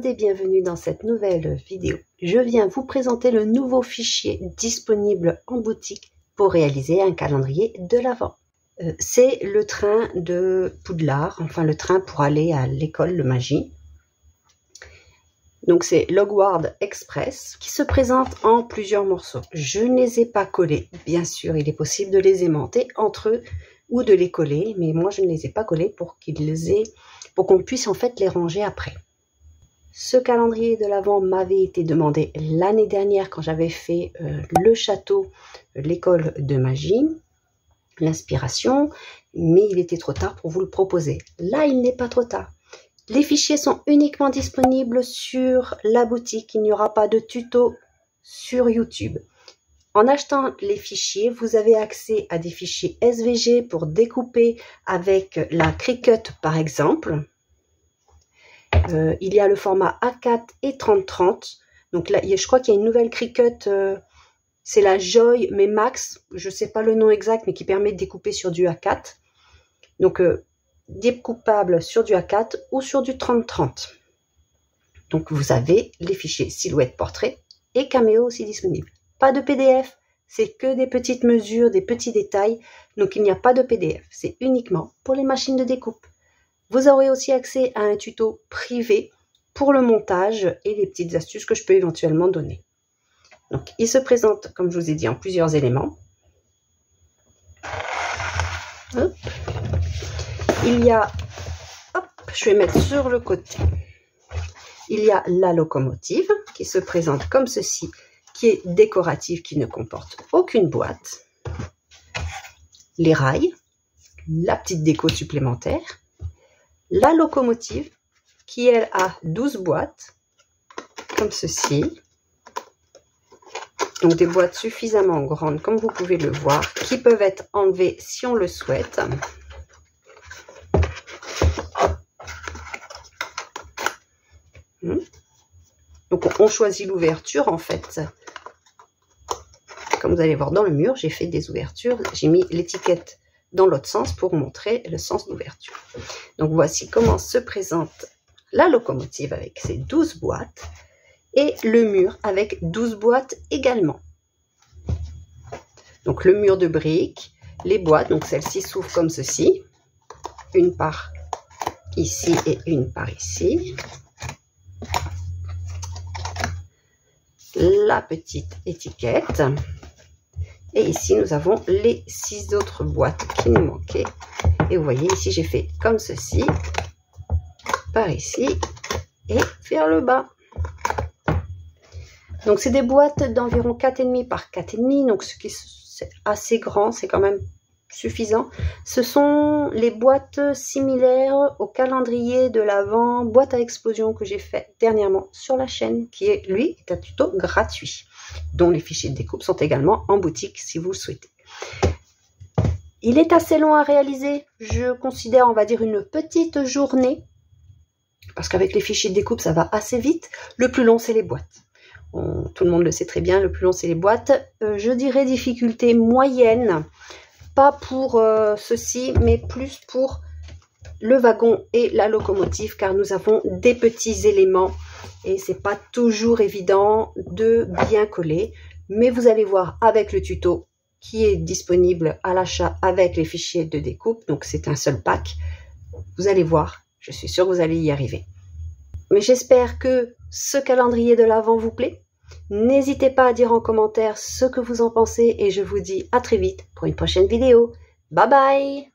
internautes et bienvenue dans cette nouvelle vidéo. Je viens vous présenter le nouveau fichier disponible en boutique pour réaliser un calendrier de l'Avent. C'est le train de Poudlard, enfin le train pour aller à l'école de magie. Donc c'est Logward Express qui se présente en plusieurs morceaux. Je ne les ai pas collés, bien sûr il est possible de les aimanter entre eux ou de les coller, mais moi je ne les ai pas collés pour qu'on puisse en fait les ranger après. Ce calendrier de l'Avent m'avait été demandé l'année dernière quand j'avais fait le château, l'école de magie, l'inspiration, mais il était trop tard pour vous le proposer. Là, il n'est pas trop tard. Les fichiers sont uniquement disponibles sur la boutique, il n'y aura pas de tuto sur YouTube. En achetant les fichiers, vous avez accès à des fichiers SVG pour découper avec la Cricut par exemple. Il y a le format A4 et 30-30. Donc là, je crois qu'il y a une nouvelle Cricut, c'est la Joy, mais Max, je ne sais pas le nom exact, mais qui permet de découper sur du A4. Donc, découpable sur du A4 ou sur du 30-30. Donc, vous avez les fichiers silhouette portrait et caméo aussi disponibles. Pas de PDF, c'est que des petites mesures, des petits détails. Donc, il n'y a pas de PDF, c'est uniquement pour les machines de découpe. Vous aurez aussi accès à un tuto privé pour le montage et les petites astuces que je peux éventuellement donner. Donc, il se présente, comme je vous ai dit, en plusieurs éléments. Hop. Il y a, hop, je vais mettre sur le côté, il y a la locomotive qui se présente comme ceci, qui est décorative, qui ne comporte aucune boîte. Les rails, la petite déco supplémentaire. La locomotive qui, elle, a 12 boîtes, comme ceci. Donc des boîtes suffisamment grandes, comme vous pouvez le voir, qui peuvent être enlevées si on le souhaite. Donc on choisit l'ouverture en fait. Comme vous allez voir dans le mur, j'ai fait des ouvertures. J'ai mis l'étiquette dans l'autre sens pour montrer le sens d'ouverture. Donc voici comment se présente la locomotive avec ses 12 boîtes et le mur avec 12 boîtes également. Donc le mur de briques, les boîtes, donc celle-ci s'ouvre comme ceci, une par ici et une par ici. La petite étiquette. Et ici, nous avons les 6 autres boîtes qui nous manquaient. Et vous voyez, ici, j'ai fait comme ceci, par ici et vers le bas. Donc, c'est des boîtes d'environ 4,5 par 4,5. Donc, ce qui c'est assez grand, c'est quand même suffisant. Ce sont les boîtes similaires au calendrier de l'Avent, boîte à explosion que j'ai fait dernièrement sur la chaîne, qui est, lui, est un tuto gratuit, dont les fichiers de découpe sont également en boutique si vous le souhaitez. Il est assez long à réaliser, je considère, on va dire, une petite journée, parce qu'avec les fichiers de découpe, ça va assez vite. Le plus long, c'est les boîtes. Tout le monde le sait très bien, le plus long, c'est les boîtes. Je dirais difficulté moyenne, pas pour ceci, mais plus pour le wagon et la locomotive, car nous avons des petits éléments et c'est pas toujours évident de bien coller, mais vous allez voir avec le tuto qui est disponible à l'achat avec les fichiers de découpe, donc c'est un seul pack, vous allez voir, je suis sûre que vous allez y arriver. Mais j'espère que ce calendrier de l'Avent vous plaît. N'hésitez pas à dire en commentaire ce que vous en pensez et je vous dis à très vite pour une prochaine vidéo. Bye bye!